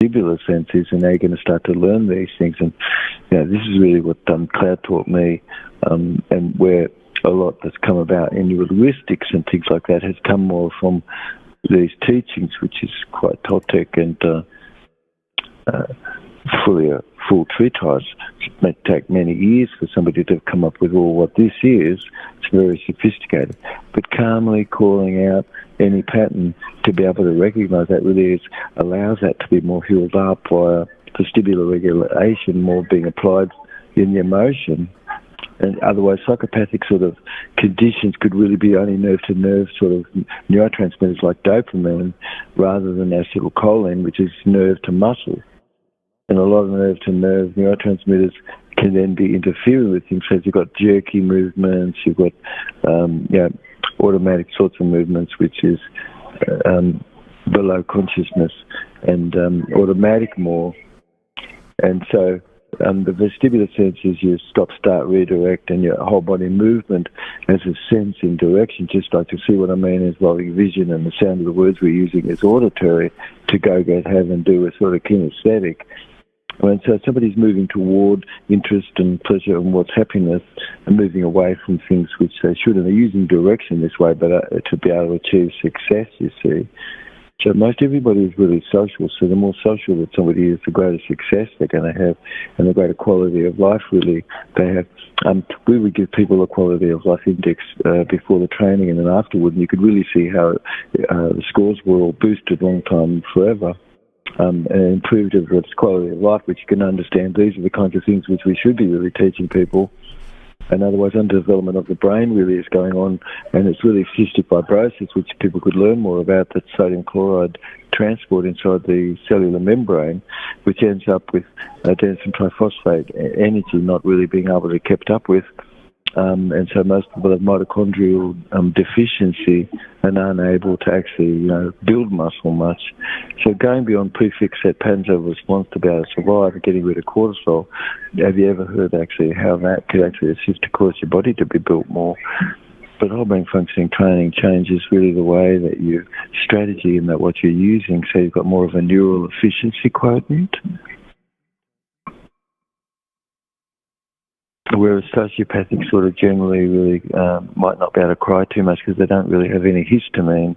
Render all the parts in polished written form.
vestibular senses, and they're going to start to learn these things. And this is really what Cloud taught me, and where a lot that's come about in neurologistics and things like that has come more from these teachings, which is quite Toltec and fully a full treatise. It may take many years for somebody to have come up with all what this is. It's very sophisticated. But calmly calling out any pattern to be able to recognise that really allows that to be more healed up via vestibular regulation, more being applied in the emotion. And otherwise, psychopathic sort of conditions could really be only nerve-to-nerve sort of neurotransmitters like dopamine, rather than acetylcholine, which is nerve-to-muscle. And a lot of nerve-to-nerve neurotransmitters can then be interfering with things. So you've got jerky movements, you've got automatic sorts of movements, which is below consciousness, and automatic more. And so the vestibular senses, you stop, start, redirect, and your whole body movement has a sense in direction. Just like to see what I mean is involving vision, and the sound of the words we're using is auditory. To go, get, have, and do is sort of kinesthetic. And so somebody's moving toward interest and pleasure and what's happiness, and moving away from things which they shouldn't. They're using direction this way, but to be able to achieve success, you see. So most everybody is really social, so the more social that somebody is, the greater success they're going to have, and the greater quality of life really they have. We would give people a quality of life index before the training and then afterward, and you could really see how the scores were all boosted long time forever. And improved of its quality of life, which you can understand. These are the kinds of things which we should be really teaching people. And otherwise, underdevelopment of the brain really is going on, and it's really cystic fibrosis, which people could learn more about, that sodium chloride transport inside the cellular membrane, which ends up with adenosine triphosphate energy not really being able to be kept up with. And so most people have mitochondrial deficiency and aren't able to actually, build muscle much. So going beyond prefixed patterns of response to be able to survive and getting rid of cortisol, have you ever heard actually how that could actually assist to cause your body to be built more? But whole brain functioning training changes really the way that you strategy and that what you're using. So you've got more of a neural efficiency quotient. Whereas sociopathic sort of generally really might not be able to cry too much because they don't really have any histamine,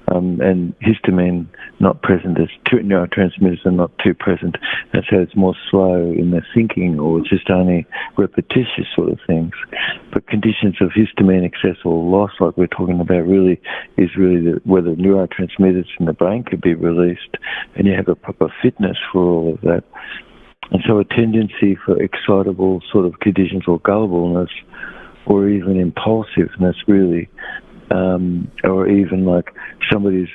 and histamine not present as neurotransmitters are not too present, and so it's more slow in their thinking or just only repetitious sort of things. But conditions of histamine excess or loss, like we're talking about, really is really where the neurotransmitters in the brain could be released, and you have a proper fitness for all of that. And so a tendency for excitable sort of conditions or gullibleness or even impulsiveness really, or even like somebody's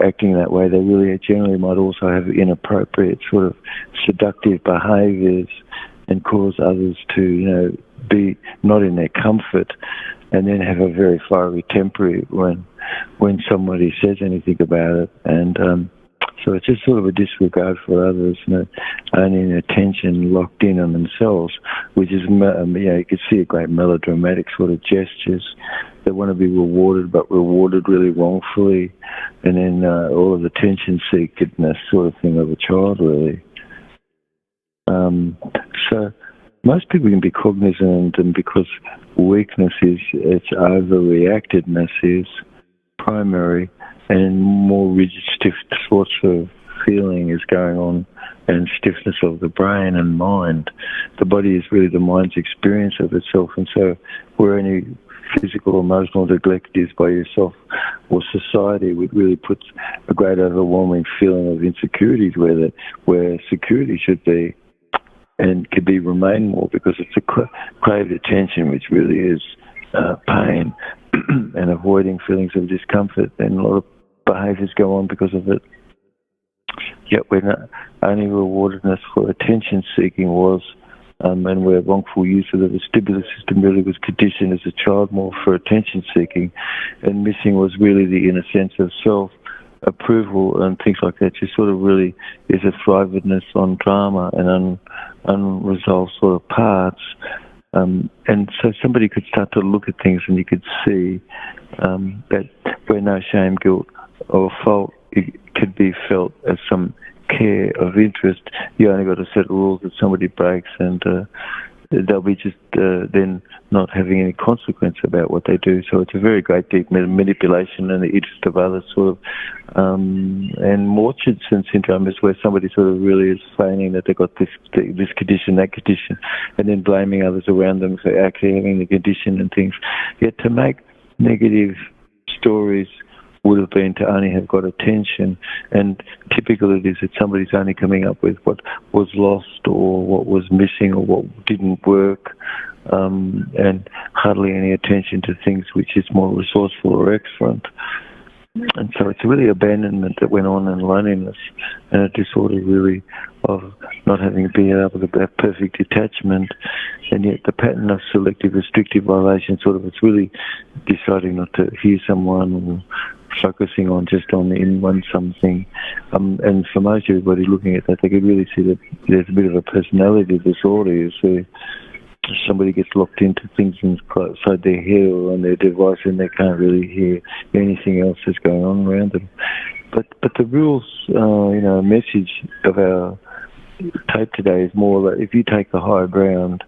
acting that way, they really generally might also have inappropriate sort of seductive behaviours and cause others to, be not in their comfort, and then have a very fiery temper when somebody says anything about it. And so it's just sort of a disregard for others, only an attention locked in on themselves, which is, you can see a great melodramatic sort of gestures. They want to be rewarded, but rewarded really wrongfully, and then all of the attention-seekedness sort of thing of a child, really. So most people can be cognizant, and because weakness is, its overreactedness is primary, and more rigid, stiff sorts of feeling is going on, and stiffness of the brain and mind. The body is really the mind's experience of itself, and so where any physical or emotional neglect is by yourself or society, would really put a great overwhelming feeling of insecurities where security should be, and could be remain more, because it's a craved attention, which really is pain and avoiding feelings of discomfort, and a lot of behaviours go on because of it. Yet when only rewardedness for attention seeking was, and where wrongful use of the vestibular system really was conditioned as a child more for attention seeking, and missing was really the inner sense of self approval and things like that, just sort of really is a thrivedness on drama and unresolved sort of parts. And so somebody could start to look at things, and you could see that where no shame, guilt or fault, it could be felt as some care, of interest, you only got a set of rules that somebody breaks, and they'll be just then not having any consequence about what they do. So it's a very great deep manipulation and the interest of others, sort of. And Murchison syndrome is where somebody sort of really is feigning that they've got this condition, that condition, and then blaming others around them for actually having the condition and things. Yet to make negative stories would have been to only have got attention, and typically it is that somebody's only coming up with what was lost or what was missing or what didn't work, and hardly any attention to things which is more resourceful or excellent. And so it's really abandonment that went on, and loneliness, and a disorder really of not having been able to have perfect detachment. And yet the pattern of selective restrictive violation, sort of, it's really deciding not to hear someone or focusing on just on in one something. And for most everybody looking at that, they could really see that there's a bit of a personality disorder. You see, somebody gets locked into things inside their head or on their device, and they can't really hear anything else that's going on around them. But the rules, message of our tape today is more that if you take the high ground,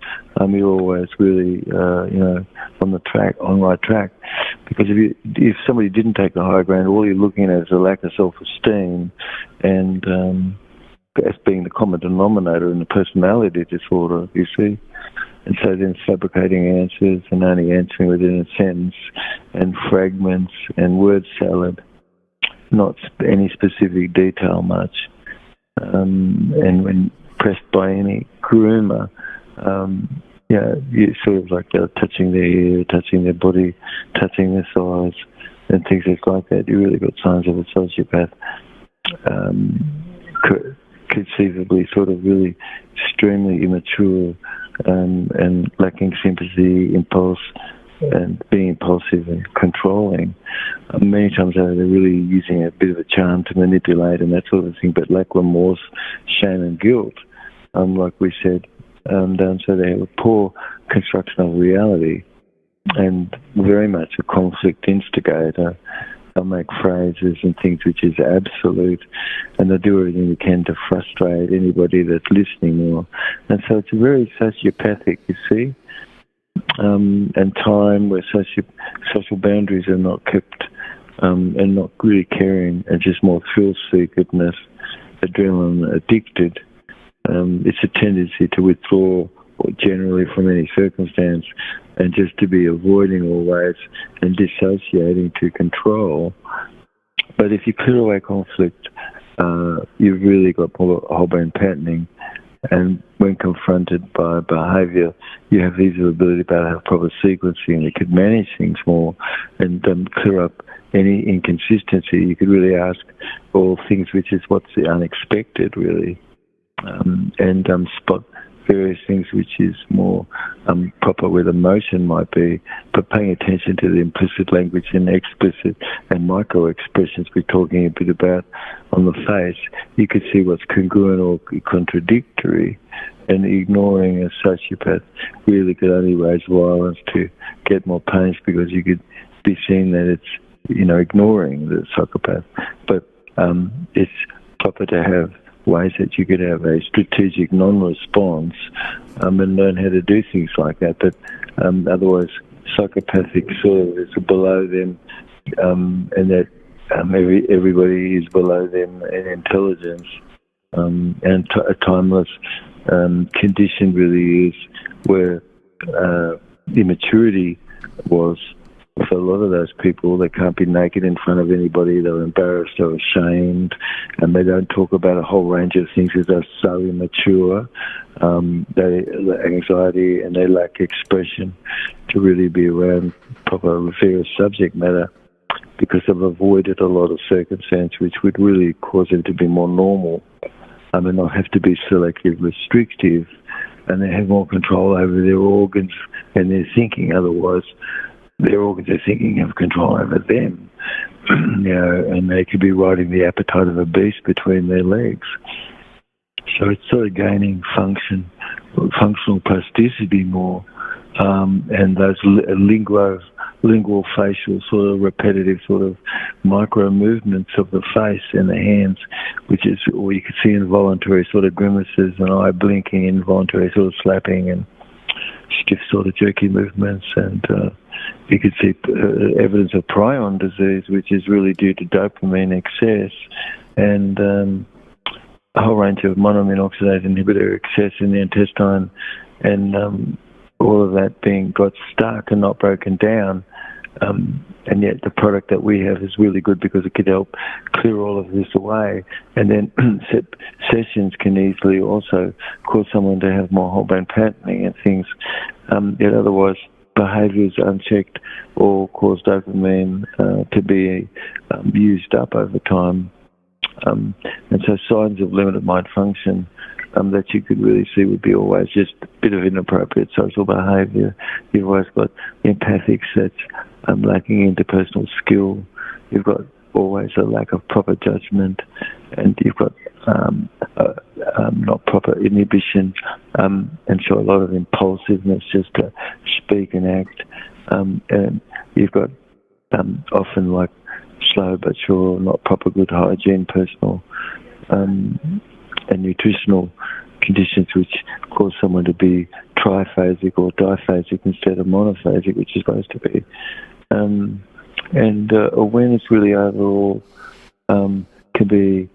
you're always really, on right track. Because if somebody didn't take the high ground, all you're looking at is a lack of self-esteem, and as being the common denominator in the personality disorder, you see. And so then fabricating answers and only answering within a sentence, and fragments and word salad, not any specific detail much. And when pressed by any groomer, you sort of like touching their ear, touching their body, touching their thighs, and things like that. You really got signs of a sociopath. Conceivably sort of really extremely immature, and lacking sympathy, impulse, and being impulsive and controlling. Many times they're really using a bit of a charm to manipulate and that sort of thing, but lack remorse, shame and guilt, like we said. So they have a poor construction of reality and very much a conflict instigator. They'll make phrases and things which is absolute, and they'll do everything they can to frustrate anybody that's listening. And so it's very sociopathic, you see, and time where social boundaries are not kept, and not really caring, and just more thrill-seekedness, adrenaline addicted. It's a tendency to withdraw generally from any circumstance, and just to be avoiding always and dissociating to control. But if you clear away conflict, you've really got whole brain patterning, and when confronted by behaviour, you have the ability to have proper sequencing, and you could manage things more and clear up any inconsistency. You could really ask all things, which is what's the unexpected, really, and spot various things which is more proper where the emotion might be, but paying attention to the implicit language and explicit and micro expressions we're talking a bit about on the face, you could see what's congruent or contradictory, and ignoring a sociopath really could only raise violence to get more punish, because you could be seen that it's, ignoring the psychopath. But it's proper to have ways that you could have a strategic non-response, and learn how to do things like that. But otherwise, psychopathic sort of is below them, and that everybody is below them in intelligence, and a timeless condition really is where immaturity was. For a lot of those people, they can't be naked in front of anybody. They're embarrassed or ashamed, and they don't talk about a whole range of things because they're so immature. They lack anxiety and they lack expression to really be around proper various subject matter, because they've avoided a lot of circumstance which would really cause them to be more normal, and not have to be selective, restrictive, and they have more control over their organs and their thinking. Otherwise, their organs are thinking have control over them, and they could be riding the appetite of a beast between their legs. So it's sort of gaining functional plasticity more, and those lingual, facial, sort of repetitive sort of micro movements of the face and the hands, which is, or you could see involuntary sort of grimaces and eye blinking, involuntary sort of slapping and stiff sort of jerky movements. And you could see evidence of prion disease, which is really due to dopamine excess and a whole range of monoamine oxidase inhibitor excess in the intestine, and all of that got stuck and not broken down. And yet the product that we have is really good because it could help clear all of this away. And then sessions can easily also cause someone to have more whole brain patterning and things that otherwise behaviours unchecked or cause dopamine to be used up over time. And so signs of limited mind function that you could really see would be always just a bit of inappropriate social behaviour. You've always got empathics that's lacking interpersonal skill. You've got always a lack of proper judgment, and you've got not proper inhibition, and so a lot of impulsiveness just to speak and act. And you've got often like slow but sure, not proper good hygiene, personal and nutritional conditions which cause someone to be triphasic or diphasic instead of monophasic, which is supposed to be. And awareness really overall can be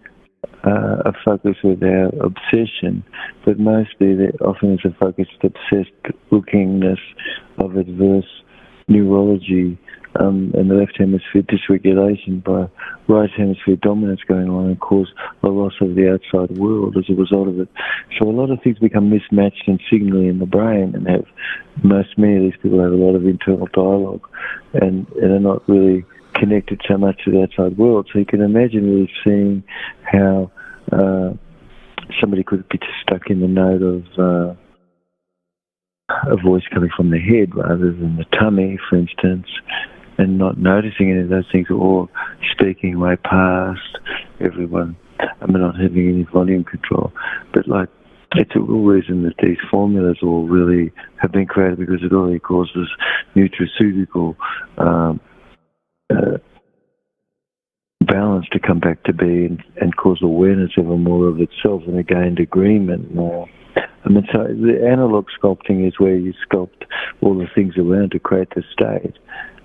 a focus with our obsession, but mostly there often is a focus of obsessed lookingness of adverse neurology and the left hemisphere dysregulation by right hemisphere dominance going on and cause a loss of the outside world as a result of it. So a lot of things become mismatched and signally in the brain, and many of these people have a lot of internal dialogue and are not really connected so much to the outside world. So you can imagine really seeing how somebody could be just stuck in the note of a voice coming from the head rather than the tummy, for instance, and not noticing any of those things, or speaking way past everyone. Not having any volume control. But it's a real reason that these formulas all really have been created, because it already causes nutraceutical balance to come back to be and cause awareness of more of itself and a gained agreement more. So the analog sculpting is where you sculpt all the things around to create the state.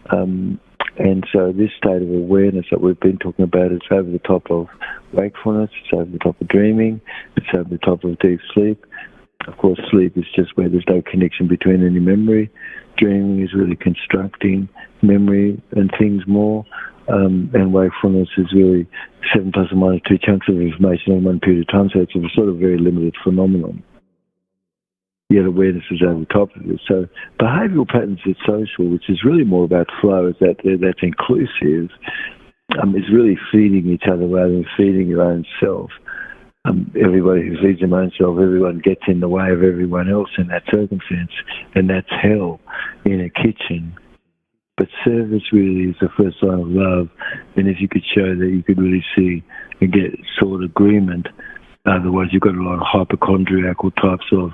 And so this state of awareness that we've been talking about is over the top of wakefulness, it's over the top of dreaming, it's over the top of deep sleep. Of course, sleep is just where there's no connection between any memory. Dreaming is really constructing memory and things more. And wakefulness is really 7 plus or minus 2 chunks of information in one period of time, so it's a sort of very limited phenomenon. Yet awareness is over the top of it. So behavioural patterns are social, which is really more about flow, is that's inclusive, is really feeding each other rather than feeding your own self. Everybody who feeds their own self, everyone gets in the way of everyone else in that circumstance, and that's hell in a kitchen. But service really is the first sign of love, and if you could show that, you could really see and get sort of agreement. Otherwise, you've got a lot of hypochondriacal types of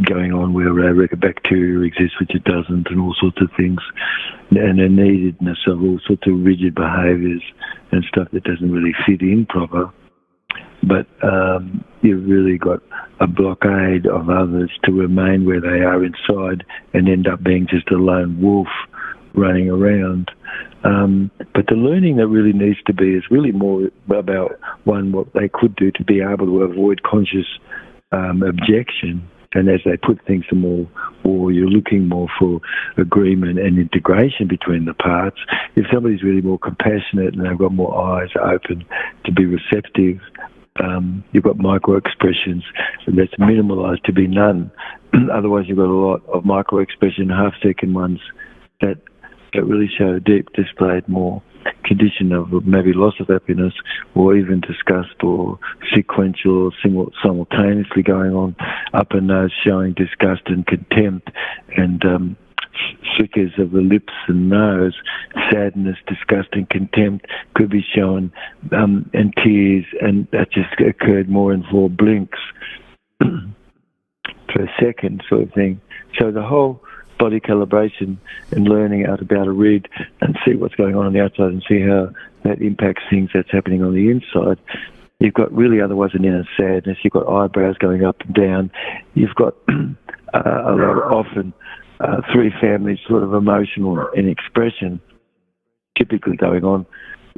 going on where bacteria exists, which it doesn't, and all sorts of things, and a neededness of all sorts of rigid behaviours and stuff that doesn't really fit in proper. But you've really got a blockade of others to remain where they are inside and end up being just a lone wolf running around. But the learning that really needs to be is really more about, one, what they could do to be able to avoid conscious objection. And as they put things to more, or you're looking more for agreement and integration between the parts, if somebody's really more compassionate and they've got more eyes open to be receptive, you've got micro-expressions that's minimalised to be none. Otherwise, you've got a lot of micro-expression, half-second ones that really show deep, displayed more condition of maybe loss of happiness, or even disgust, or sequential, or simultaneously going on. Up a nose showing disgust and contempt, and flickers of the lips and nose, sadness, disgust and contempt could be shown, and tears, and that just occurred more in 4 blinks per second sort of thing. So the whole body calibration and learning how to be able to read and see what's going on the outside and see how that impacts things that's happening on the inside. You've got really otherwise an inner sadness. You've got eyebrows going up and down. You've got a lot often three families sort of emotional and expression typically going on,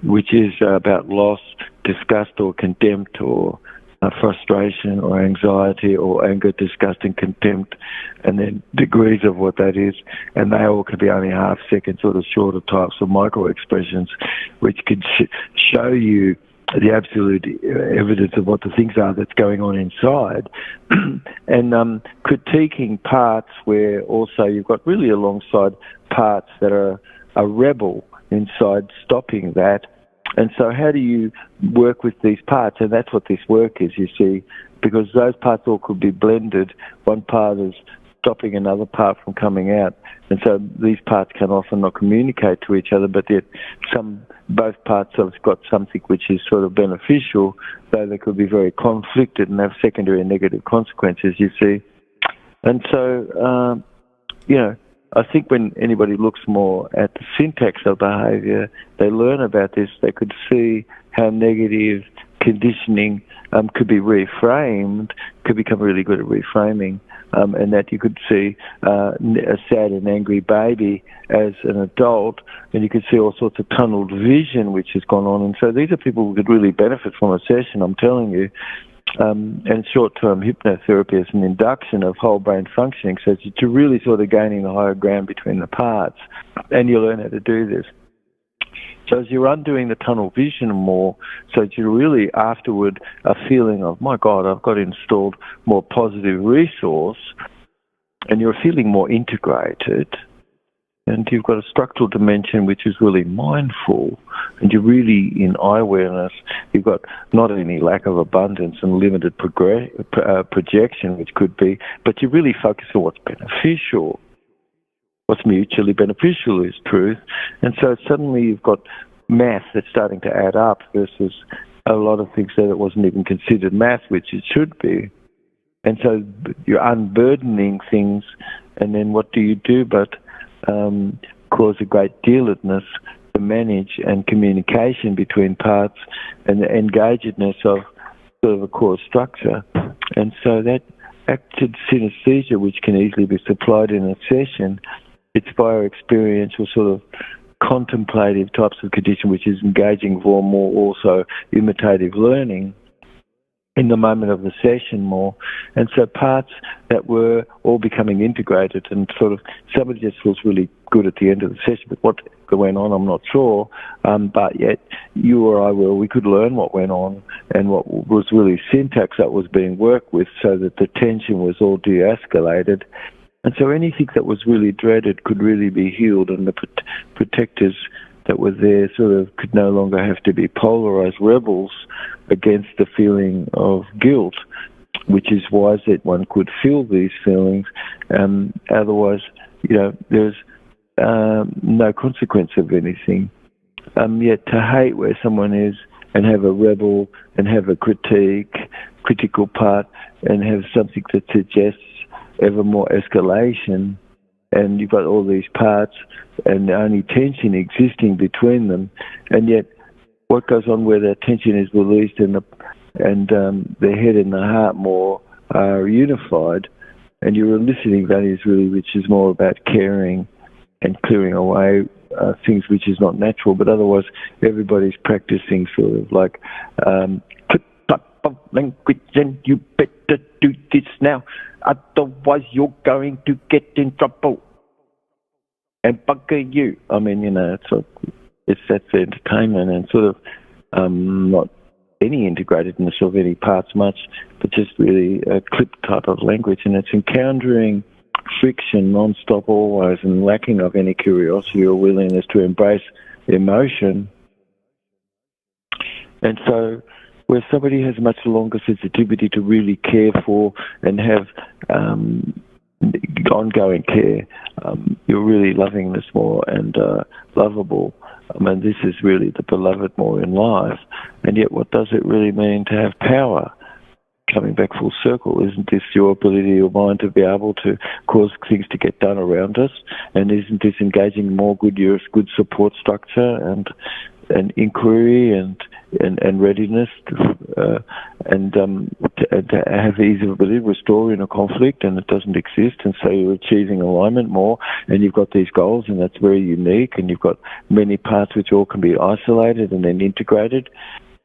which is about loss, disgust or contempt or frustration or anxiety or anger, disgust and contempt, and then degrees of what that is. And they all could be only half-second sort of shorter types of micro-expressions, which could show you the absolute evidence of what the things are that's going on inside. And critiquing parts where also you've got really alongside parts that are a rebel inside, stopping that. And so how do you work with these parts? And that's what this work is, you see, because those parts all could be blended. One part is stopping another part from coming out. And so these parts can often not communicate to each other, but yet both parts have got something which is sort of beneficial, though they could be very conflicted and have secondary and negative consequences, you see. And so, I think when anybody looks more at the syntax of behaviour, they learn about this, they could see how negative conditioning could be reframed, could become really good at reframing, and that you could see a sad and angry baby as an adult, and you could see all sorts of tunnelled vision which has gone on. And so these are people who could really benefit from a session, I'm telling you. And short-term hypnotherapy is an induction of whole brain functioning, so you're really sort of gaining the higher ground between the parts, and you learn how to do this. So as you're undoing the tunnel vision more, so that you really afterward a feeling of, my God, I've got installed more positive resource, and you're feeling more integrated, and you've got a structural dimension which is really mindful, and you're really in eye awareness. You've got not any lack of abundance and limited projection, which could be, but you really focus on what's beneficial. What's mutually beneficial is truth. And so suddenly you've got math that's starting to add up versus a lot of things that it wasn't even considered math, which it should be. And so you're unburdening things, and then what do you do but cause a great dealedness to manage and communication between parts and the engagedness of sort of a core structure. And so that active synesthesia, which can easily be supplied in a session, it's via experiential sort of contemplative types of condition, which is engaging for more also imitative learning in the moment of the session more. And so parts that were all becoming integrated, and sort of somebody just was really good at the end of the session, but what went on, I'm not sure, but yet you or I we could learn what went on and what was really syntax that was being worked with, so that the tension was all de-escalated. And so anything that was really dreaded could really be healed, and the protectors that were there sort of could no longer have to be polarized rebels against the feeling of guilt, which is wise that one could feel these feelings. Otherwise, there's no consequence of anything. Yet to hate where someone is and have a rebel and have a critical part and have something that suggests ever more escalation, and you've got all these parts and only tension existing between them, and yet what goes on where that tension is released and the head and the heart more are unified, and you're eliciting values really which is more about caring and clearing away things which is not natural, but otherwise everybody's practicing sort of like language, and you better do this now, otherwise you're going to get in trouble and bugger you. I mean, it's that's entertainment and sort of not any integratedness of any parts much, but just really a clip type of language, and it's encountering friction non-stop always and lacking of any curiosity or willingness to embrace emotion. And so where somebody has much longer sensitivity to really care for and have ongoing care, you're really loving this more and lovable. I mean, this is really the beloved more in life. And yet what does it really mean to have power? coming back full circle, isn't this your ability, your mind, to be able to cause things to get done around us? And isn't this engaging more good support structure and inquiry and readiness to have ease of ability to restore in a conflict, and it doesn't exist, and so you're achieving alignment more, and you've got these goals, and that's very unique, and you've got many parts which all can be isolated and then integrated.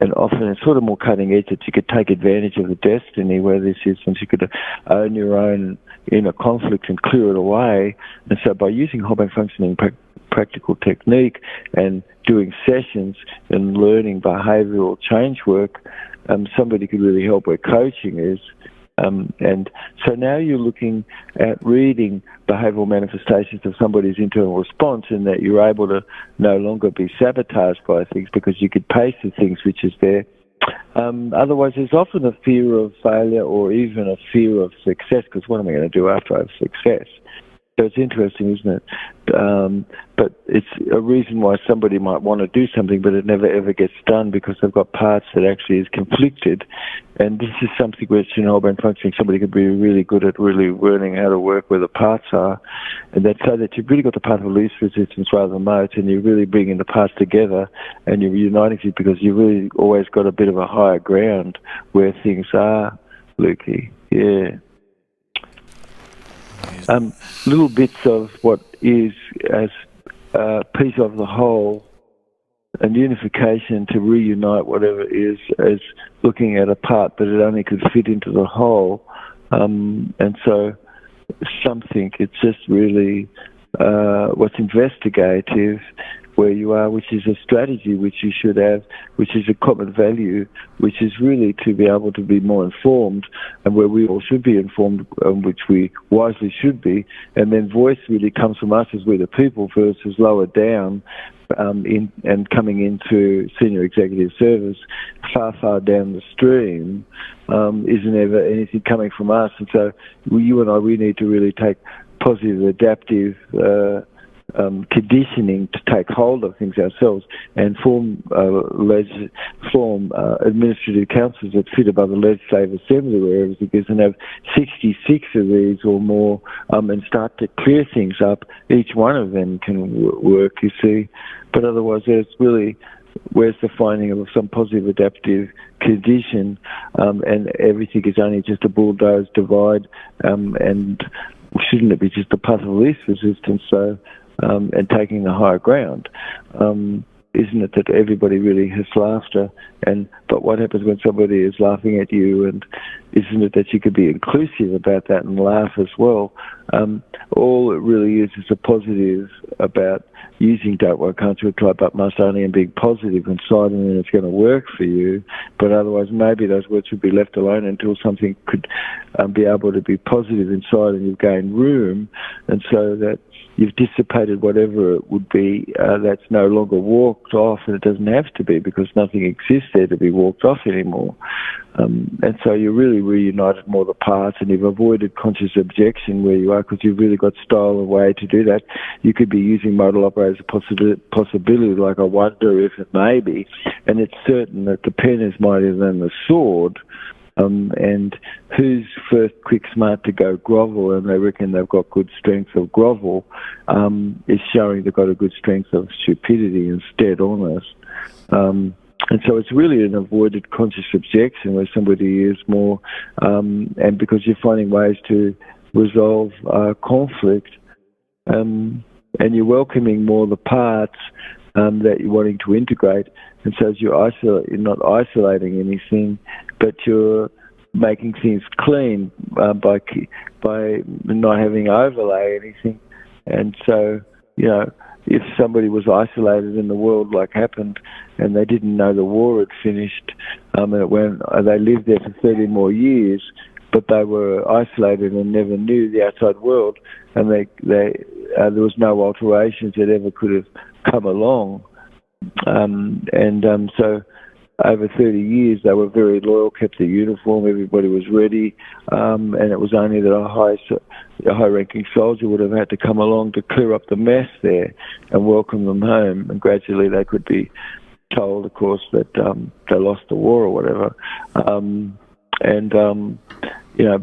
And often it's sort of more cutting edge that you could take advantage of the destiny where this is, and you could own your own inner conflict and clear it away. And so by using whole brain functioning practical technique and doing sessions and learning behavioural change work, somebody could really help where coaching is. And so now you're looking at reading behavioural manifestations of somebody's internal response, and that you're able to no longer be sabotaged by things because you could pace the things which is there. Otherwise, there's often a fear of failure or even a fear of success, because what am I going to do after I have success? So it's interesting, isn't it? But it's a reason why somebody might want to do something, but it never ever gets done because they've got parts that actually is conflicted. And this is something which in whole brain functioning somebody could be really good at, really learning how to work where the parts are. And that's so that you've really got the path of least resistance rather than most, and you're really bringing the parts together and you're uniting it because you've really always got a bit of a higher ground where things are, Lukey. Yeah. Little bits of what is as a piece of the whole and unification to reunite whatever it is as looking at a part, but it only could fit into the whole. And so something, it's just really what's investigative where you are, which is a strategy which you should have, which is a common value, which is really to be able to be more informed, and where we all should be informed, which we wisely should be. And then voice really comes from us as we're the people versus lower down and coming into senior executive service, far down the stream, isn't ever anything coming from us. And so you and I, we need to really take positive, adaptive conditioning to take hold of things ourselves and form administrative councils that fit above the legislative assembly where everything is, and have 66 of these or more, and start to clear things up. Each one of them can work, you see, but otherwise there's really, where's the finding of some positive adaptive condition, and everything is only just a bulldoze divide, and shouldn't it be just a path of least resistance? So and taking the higher ground, isn't it that everybody really has laughter? But what happens when somebody is laughing at you? And isn't it that you could be inclusive about that and laugh as well? All it really is a positive about using don't work, can't you, try but must only, and being positive inside, and then it's going to work for you. But otherwise, maybe those words would be left alone until something could be able to be positive inside, and you've gained room, and so that you've dissipated whatever it would be that's no longer walked off, and it doesn't have to be because nothing exists there to be walked off anymore. And so you really reunited more the parts, and you've avoided conscious objection where you are, because you've really got style and way to do that. You could be using modal operator as a possibility, like I wonder if it may be, and it's certain that the pen is mightier than the sword. And who's first quick smart to go grovel, and they reckon they've got good strength of grovel, is showing they've got a good strength of stupidity instead, almost. And so it's really an avoided conscious objection where somebody is more, and because you're finding ways to resolve conflict, and you're welcoming more the parts that you're wanting to integrate. And so as you're not isolating anything, but you're making things clean by not having overlay anything. And so, you know, if somebody was isolated in the world like happened, and they didn't know the war had finished, and they lived there for 30 more years, but they were isolated and never knew the outside world, and there was no alterations that ever could have come along. So over 30 years, they were very loyal, kept their uniform, everybody was ready, and it was only that a high-ranking soldier would have had to come along to clear up the mess there and welcome them home, and gradually they could be told, of course, that they lost the war or whatever. and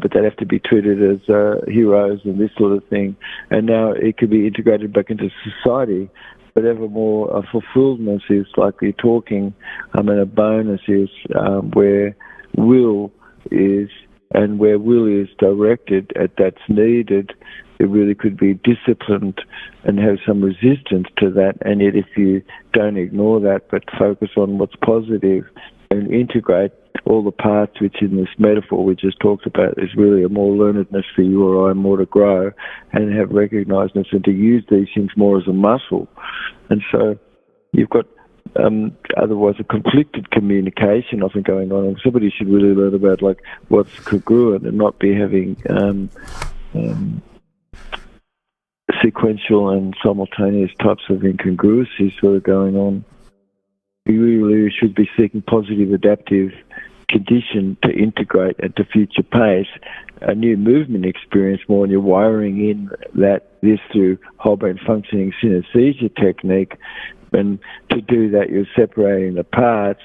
but they'd have to be treated as heroes and this sort of thing. And now it could be integrated back into society. But ever more fulfilledness is like you're talking, and a bonus is where will is, and where will is directed at that's needed. It really could be disciplined and have some resistance to that. And yet if you don't ignore that but focus on what's positive and integrate all the parts, which in this metaphor we just talked about is really a more learnedness for you or I, more to grow and have recognizedness and to use these things more as a muscle. And so you've got otherwise a conflicted communication often going on, and somebody should really learn about like what's congruent and not be having sequential and simultaneous types of incongruencies sort of going on. You really should be seeking positive adaptive condition to integrate and to future pace a new movement experience more, and you're wiring in this through whole brain functioning synesthesia technique. And to do that, you're separating the parts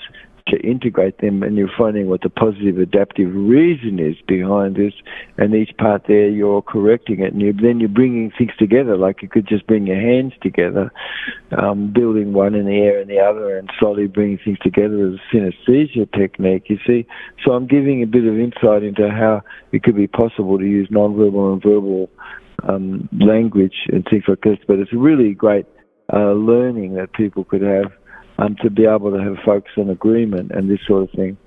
to integrate them, and you're finding what the positive adaptive reason is behind this, and each part there you're correcting it, and then you're bringing things together like you could just bring your hands together, building one in the air and the other, and slowly bringing things together as a synesthesia technique, you see. So I'm giving a bit of insight into how it could be possible to use non-verbal and verbal language and things like this, but it's a really great learning that people could have to be able to have focus on agreement and this sort of thing.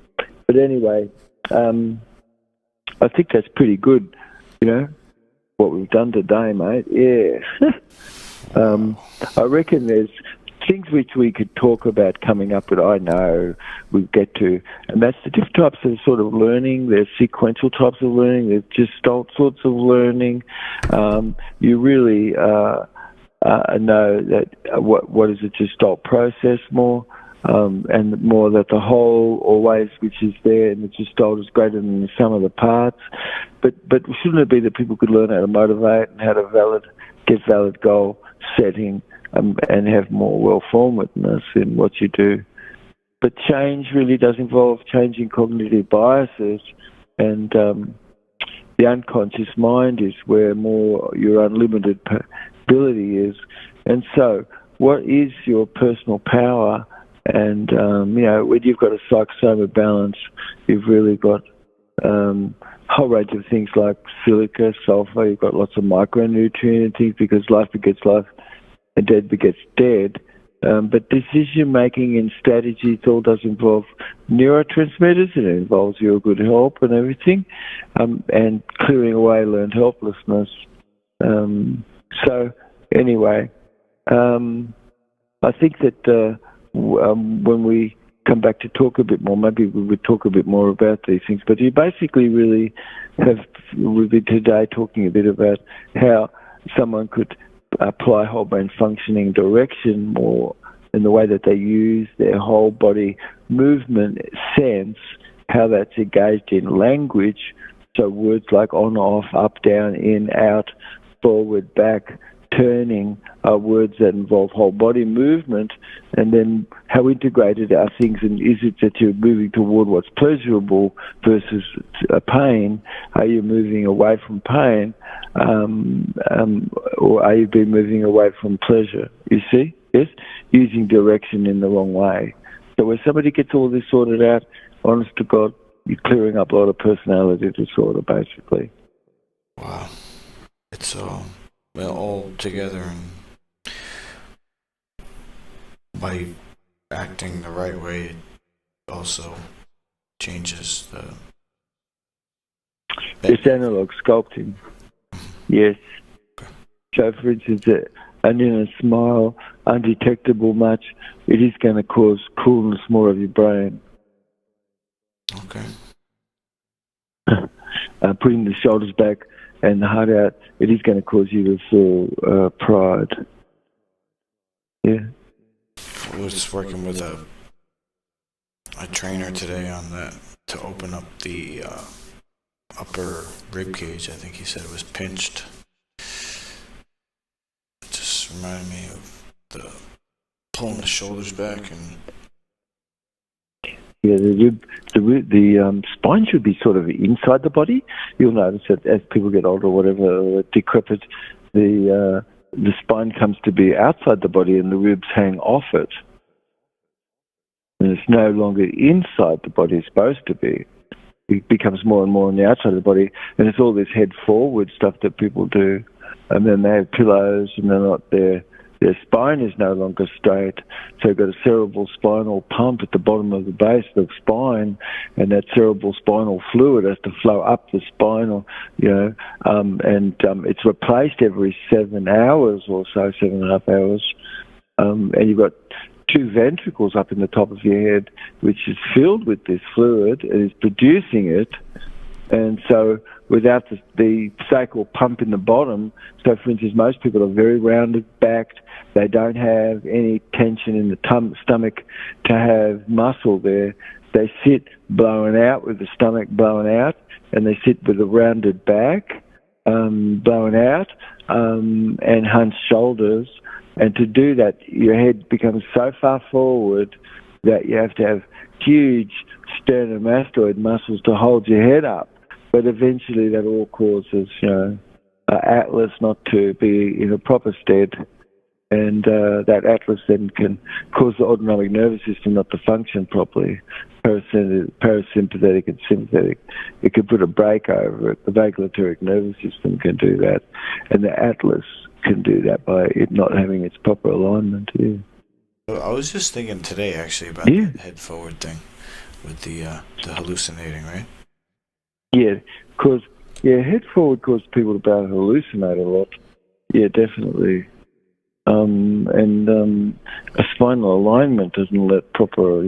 But anyway, I think that's pretty good, what we've done today, mate. Yeah. I reckon there's things which we could talk about coming up that I know we'll get to, and that's the different types of sort of learning. There's sequential types of learning. There's gestalt sorts of learning. You really know that what is a gestalt process more, and more that the whole always which is there in the gestalt is greater than the sum of the parts. But shouldn't it be that people could learn how to motivate and how to get valid goal setting and have more well-formedness in what you do? But change really does involve changing cognitive biases, and the unconscious mind is where more your unlimited ability is. And so what is your personal power? And when you've got a psychosoma balance, you've really got a whole range of things like silica, sulfur. You've got lots of micronutrient things, because life begets life and dead begets dead. But decision making and strategies all does involve neurotransmitters, and it involves your good health and everything, and clearing away learned helplessness. So anyway, I think that when we come back to talk a bit more, maybe we would talk a bit more about these things. But you basically really we've been today talking a bit about how someone could apply whole brain functioning direction more in the way that they use their whole body movement sense, how that's engaged in language. So words like on, off, up, down, in, out, forward, back, turning are words that involve whole body movement. And then how integrated are things, and is it that you're moving toward what's pleasurable versus pain? Are you moving away from pain, or are you been moving away from pleasure? You see? Yes? Using direction in the wrong way. So when somebody gets all this sorted out, honest to God, you're clearing up a lot of personality disorder, basically. Wow. It's all together, and by acting the right way, it also changes the... It's analog sculpting. Yes. Okay. So, for instance, an inner smile, undetectable much, it is going to cause coolness more of your brain. Okay. Putting the shoulders back and the heart out, it is going to cause you to feel pride. Yeah. I was working with a trainer today on that, to open up the upper rib cage. I think he said it was pinched. It just reminded me of the pulling the shoulders back, and Yeah, the spine should be sort of inside the body. You'll notice that as people get older, or whatever, decrepit, the spine comes to be outside the body, and the ribs hang off it, and it's no longer inside the body. It's supposed to be. It becomes more and more on the outside of the body, and it's all this head forward stuff that people do, and then they have pillows, and they're not there. Their spine is no longer straight, so you've got a cerebral spinal pump at the bottom of the base of the spine, and that cerebral spinal fluid has to flow up the spine, or, and it's replaced every 7 hours or so, 7.5 hours, and you've got 2 ventricles up in the top of your head, which is filled with this fluid and is producing it. And so without the sacral pump in the bottom, so for instance, most people are very rounded backed. They don't have any tension in the stomach to have muscle there. They sit blown out with the stomach blown out, and they sit with a rounded back, blown out, and hunched shoulders. And to do that, your head becomes so far forward that you have to have huge sternomastoid muscles to hold your head up. But eventually that all causes, atlas not to be in a proper stead. And that atlas then can cause the autonomic nervous system not to function properly, parasympathetic and sympathetic. It can put a brake over it. The vagalotaric nervous system can do that. And the atlas can do that by it not having its proper alignment. Yeah. I was just thinking today, actually, about the head forward thing with the hallucinating, right? Yeah, because head forward causes people to be able to hallucinate a lot. Yeah, definitely. And a spinal alignment doesn't let proper,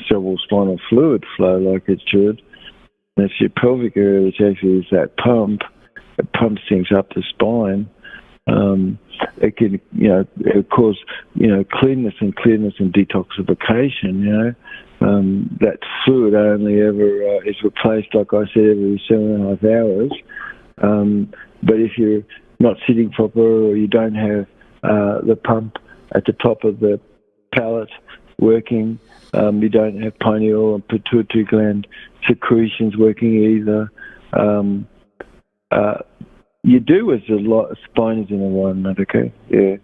cerebral spinal fluid flow like it should. And it's your pelvic area, which actually is that pump. It pumps things up the spine. It can, it cause, cleanness and detoxification, that fluid only ever is replaced, like I said, every 7.5 hours. But if you're not sitting proper, or you don't have the pump at the top of the palate working, you don't have pineal and pituitary gland secretions working either. You do as a lot. Spine is in alignment. Okay, yeah.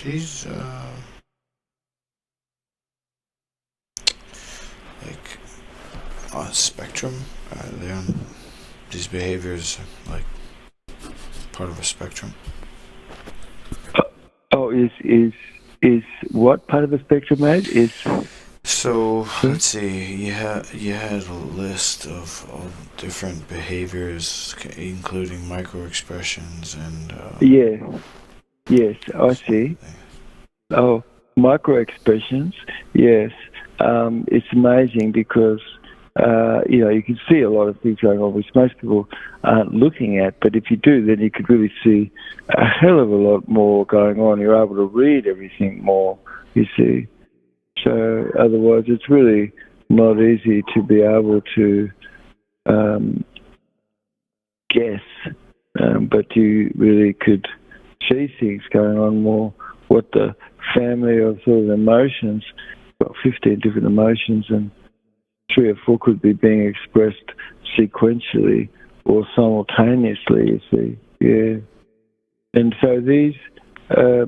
These on a spectrum, they're on these behaviors like part of a spectrum. Is what part of the spectrum, mate? Is so. Let's see. You had a list of all different behaviors, including micro expressions and. Yes, I see. Oh, micro expressions. Yes, it's amazing because you can see a lot of things going on, which most people aren't looking at. But if you do, then you could really see a hell of a lot more going on. You're able to read everything more, you see. So otherwise, it's really not easy to be able to guess. But you really could see things going on more. What the family of sort of emotions, got 15 different emotions, and 3 or 4 could be being expressed sequentially or simultaneously, you see. Yeah. And so these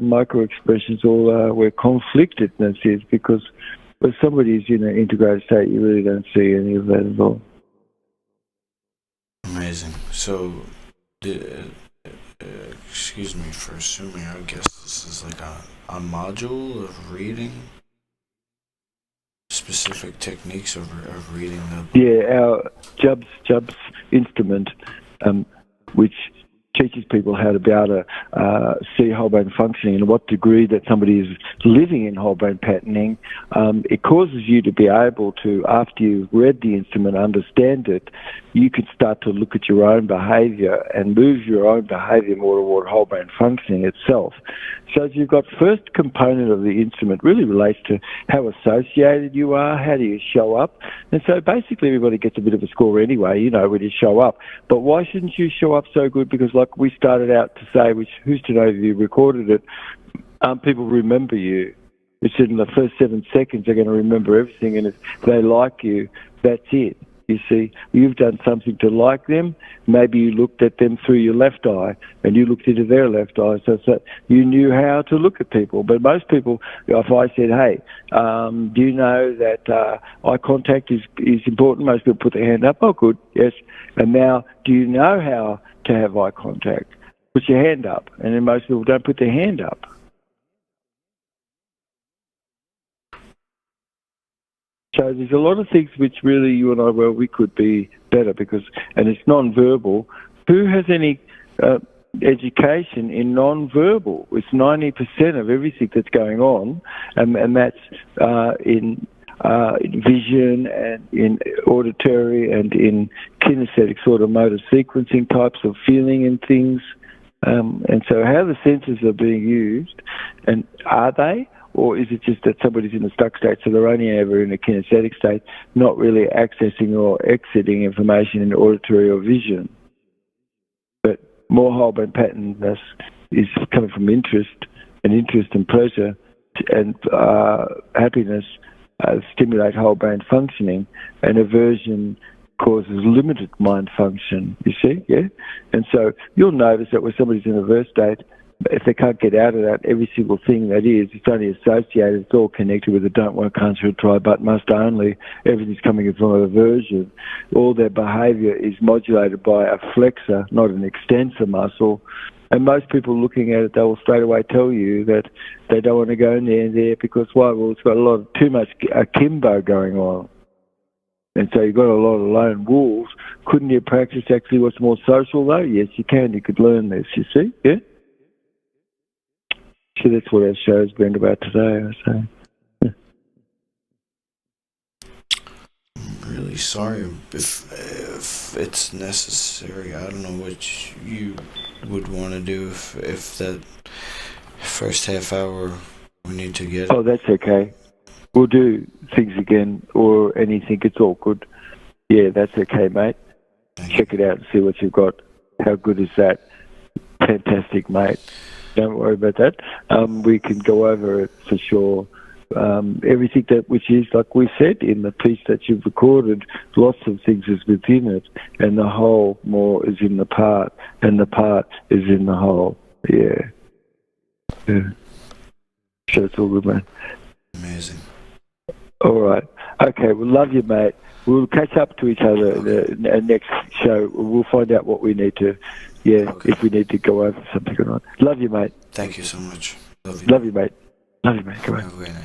micro expressions all are where conflictedness is, because when somebody is in an integrated state, you really don't see any of that at all. Amazing. So, excuse me for assuming, I guess this is like a module of reading specific techniques of reading the... Yeah, our Jub's instrument, which teaches people how to be able to see whole brain functioning and what degree that somebody is living in whole brain patterning. It causes you to be able to, after you've read the instrument, understand it, you can start to look at your own behaviour and move your own behaviour more toward whole brain functioning itself. So you've got first component of the instrument really relates to how associated you are, how do you show up. And so basically everybody gets a bit of a score anyway, when you show up. But why shouldn't you show up so good? Because like we started out to say, which who's to know if you recorded it, people remember you. It's in the first 7 seconds they're going to remember everything, and if they like you, that's it. You see, you've done something to like them. Maybe you looked at them through your left eye and you looked into their left eye, so you knew how to look at people. But most people, if I said, hey, do you know that eye contact is important? Most people put their hand up. Oh, good, yes. And now, do you know how to have eye contact? Put your hand up. And then most people don't put their hand up. So there's a lot of things which really you and I, well, we could be better because, and it's non-verbal. Who has any education in non-verbal? It's 90% of everything that's going on, and that's in vision and in auditory and in kinesthetic sort of motor sequencing types of feeling and things. And so how the senses are being used, and are they? Or is it just that somebody's in a stuck state, so they're only ever in a kinesthetic state, not really accessing or exiting information in auditory or vision? But more whole brain patternedness is coming from interest and pleasure and happiness stimulate whole brain functioning, and aversion causes limited mind function, you see, yeah? And so you'll notice that when somebody's in a averse state, if they can't get out of that, every single thing that is, it's only associated, it's all connected with the don't, won't, can't, should, try, but, must, only. Everything's coming from an aversion. All their behaviour is modulated by a flexor, not an extensor muscle. And most people looking at it, they will straight away tell you that they don't want to go in there because, why? Well, it's got too much akimbo going on. And so you've got a lot of lone wolves. Couldn't you practice actually what's more social, though? Yes, you can. You could learn this, you see, yeah? So that's what our show's been about today, I say. Yeah. I'm really sorry if it's necessary. I don't know what you would want to do if that first half hour we need to get. Oh, that's okay. We'll do things again or anything. It's all good. Yeah, that's okay, mate. Check it out and see what you've got. How good is that? Fantastic, mate. Don't worry about that. We can go over it for sure. Everything which is, like we said in the piece that you've recorded, lots of things is within it, and the whole more is in the part, and the part is in the whole. Yeah. So it's all good, man. Amazing. All right. Okay, well, love you, mate. We'll catch up to each other in the next show. We'll find out what we need to, if we need to go over something or not. Love you, mate. Thank you so much. Love you, mate. Love you, mate. Come on. Have a great night.